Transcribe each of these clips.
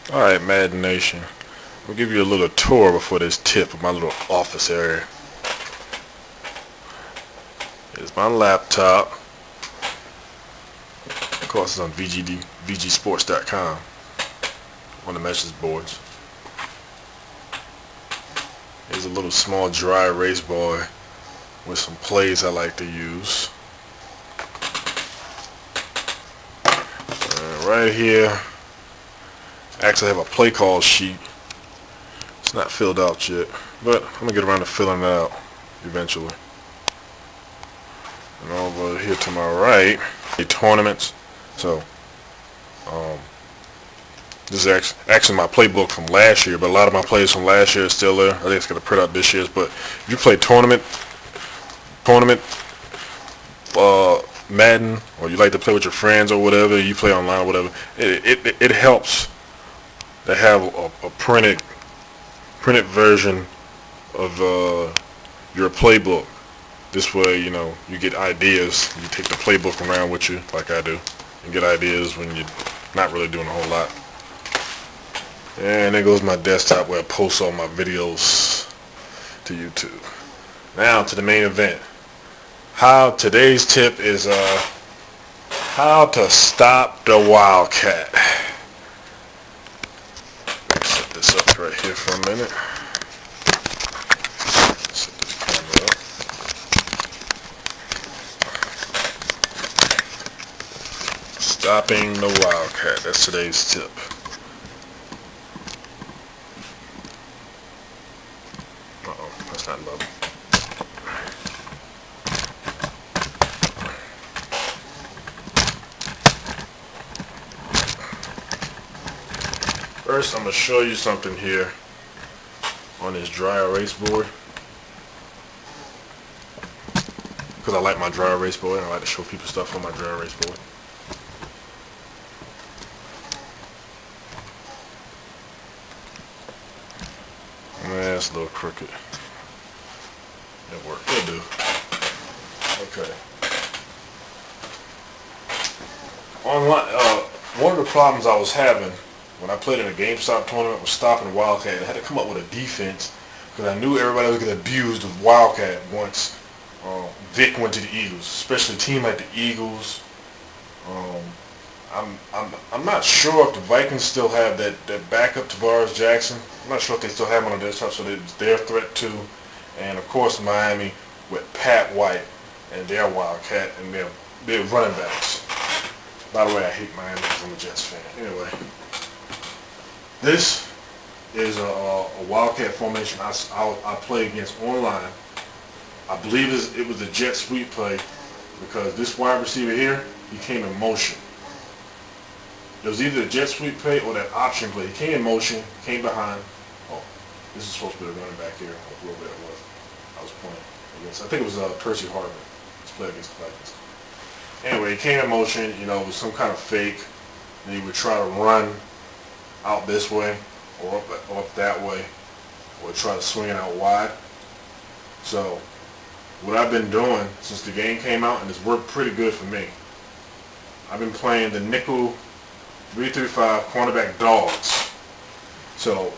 Alright, Madden Nation. We'll give you a little tour before this tip of my little office area. Here's my laptop. Of course, it's on VGsports.com. On the message boards. Here's a little small dry erase board with some plays I like to use. And right here, actually I have a play call sheet. It's not filled out yet, but I'm going to get around to filling it out eventually. And over here to my right, tournaments. So, this is actually my playbook from last year, but a lot of my plays from last year is still there. I think it's going to print out this year's, but if you play tournament, Madden, or you like to play with your friends or whatever, you play online or whatever, it helps to have a printed version of your playbook. This way, you know, you get ideas. You take the playbook around with you, like I do, and get ideas when you're not really doing a whole lot. And there goes my desktop where I post all my videos to YouTube. Now to the main event. Today's tip is how to stop the Wildcat. Let me set this up right here for a minute. Set this camera up. Stopping the Wildcat. That's today's tip. Uh-oh, that's not bubble. First, I'm going to show you something here on this dry erase board. Because I like my dry erase board and I like to show people stuff on my dry erase board. That's a little crooked. It'll work. It'll do. Okay. Online, one of the problems I was having when I played in a GameStop tournament was stopping Wildcat. I had to come up with a defense because I knew everybody was going to abuse the Wildcat once Vic went to the Eagles, especially a team like the Eagles. I'm not sure if the Vikings still have that backup Tavares Jackson. I'm not sure if they still have him on their desktop, so it's their threat too. And of course Miami with Pat White and their Wildcat and their running backs. By the way, I hate Miami because I'm a Jets fan. Anyway, this is a Wildcat formation I play against online. I believe it was a jet sweep play because this wide receiver here, he came in motion. It was either a jet sweep play or that option play. He came in motion, came behind. Oh, this is supposed to be the running back here. Whoever that was, I was playing against. I think it was Percy Harvin. Let's play against the Vikings. Anyway, he came in motion. You know, it was some kind of fake. And he would try to run out this way or up that way, or try to swing it out wide. So what I've been doing since the game came out, and it's worked pretty good for me, I've been playing the nickel 3-3-5 cornerback dogs. So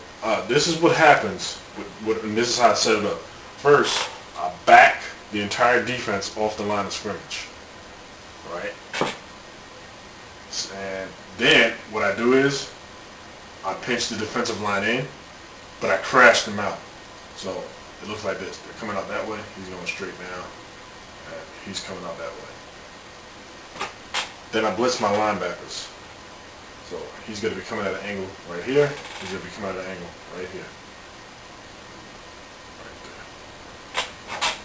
this is what happens, and this is how I set it up. First, I back the entire defense off the line of scrimmage, right? And then what I do is I pinch the defensive line in, but I crash them out. So it looks like this. They're coming out that way. He's going straight down. And he's coming out that way. Then I blitz my linebackers. So he's going to be coming at an angle right here. He's going to be coming at an angle right here. Right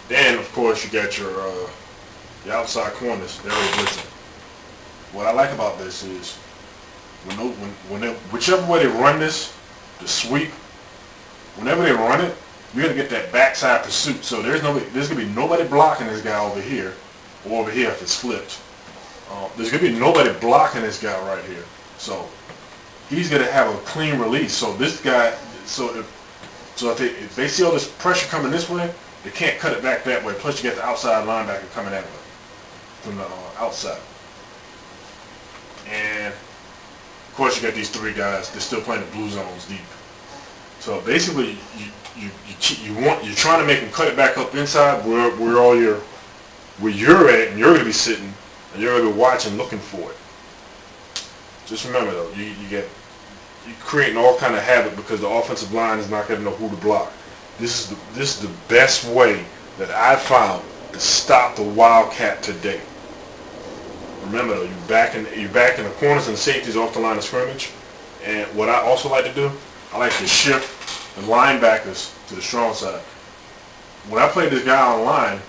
there. Then, of course, you got your the outside corners. They're already blitzing. What I like about this is whichever way they run this, the sweep, whenever they run it, you're going to get that backside pursuit. So there's going to be nobody blocking this guy over here, or over here if it's flipped. There's going to be nobody blocking this guy right here. So he's going to have a clean release. So this guy, if they see all this pressure coming this way, they can't cut it back that way. Plus you got the outside linebacker coming that way from the outside. And Of course, you got these three guys. They're still playing the blue zones deep. So basically, you're trying to make them cut it back up inside where you're at, and you're going to be sitting, and you're going to be watching, looking for it. Just remember though, you're creating all kind of havoc because the offensive line is not going to know who to block. This is the best way that I found to stop the Wildcat today. Remember though, you're back in the corners and the safeties off the line of scrimmage. And what I also like to do, I like to shift the linebackers to the strong side. When I played this guy on line,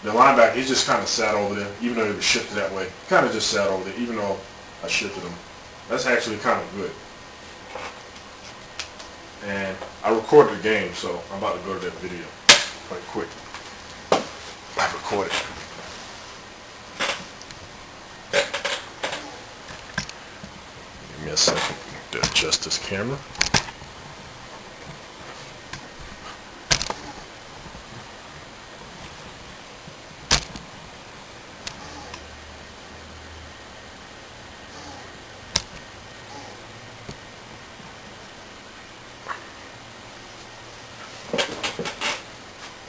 the linebacker, he just kind of sat over there, even though he was shifted that way. Kind of just sat over there, even though I shifted him. That's actually kind of good. And I recorded the game, so I'm about to go to that video quite quick. I recorded. Give me a second to adjust this camera.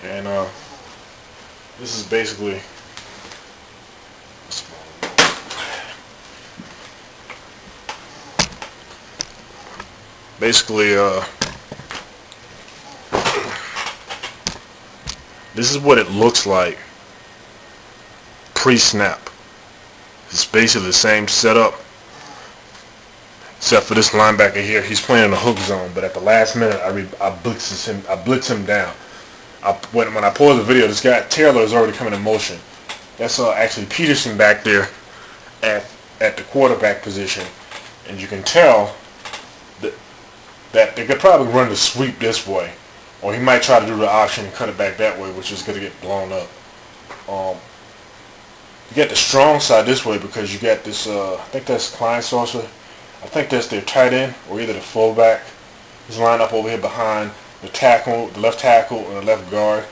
And this is basically this is what it looks like pre-snap. It's basically the same setup, except for this linebacker here. He's playing in the hook zone, but at the last minute I blitz him down. When I pause the video, this guy Taylor is already coming in motion. That's actually Peterson back there at the quarterback position, and you can tell that they could probably run the sweep this way, or he might try to do the option and cut it back that way, which is going to get blown up. You get the strong side this way because you got this. I think that's Klein Saucer. I think that's their tight end or either the fullback. He's lined up over here behind the tackle, the left tackle, and the left guard.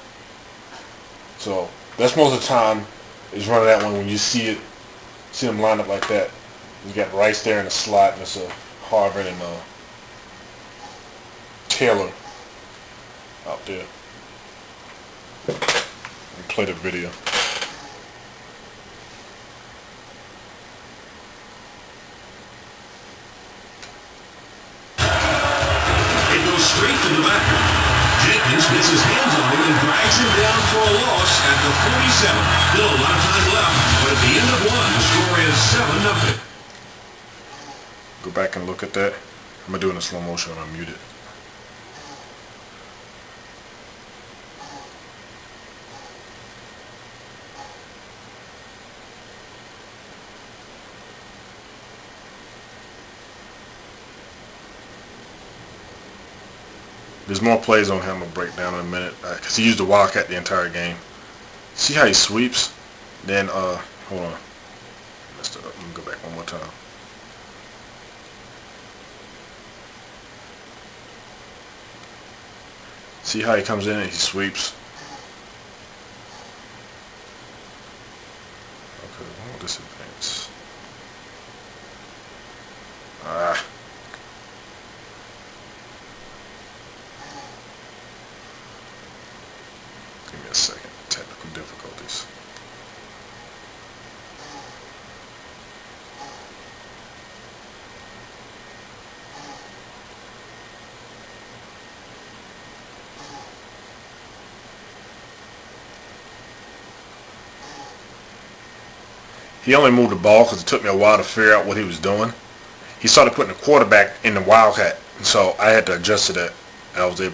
So that's most of the time is running that one when you see them lined up like that. You got Rice there in the slot, and it's a Harvard and Taylor out there. And play the video. Straight to the back. Jenkins gets his hands on him and drags him down for a loss at the 47. Still a lot of time left, but at the end of one, the score is 7-0. Go back and look at that. I'm going to do it in slow motion when I'm muted. There's more plays on him I'm going to break down in a minute because he used the Wildcat the entire game. See how he sweeps? Then, hold on. Messed it up. Let me go back one more time. See how he comes in and he sweeps? Okay, why won't this advance? Give me a second. Technical difficulties. He only moved the ball because it took me a while to figure out what he was doing. He started putting the quarterback in the Wildcat, so I had to adjust to that. I was able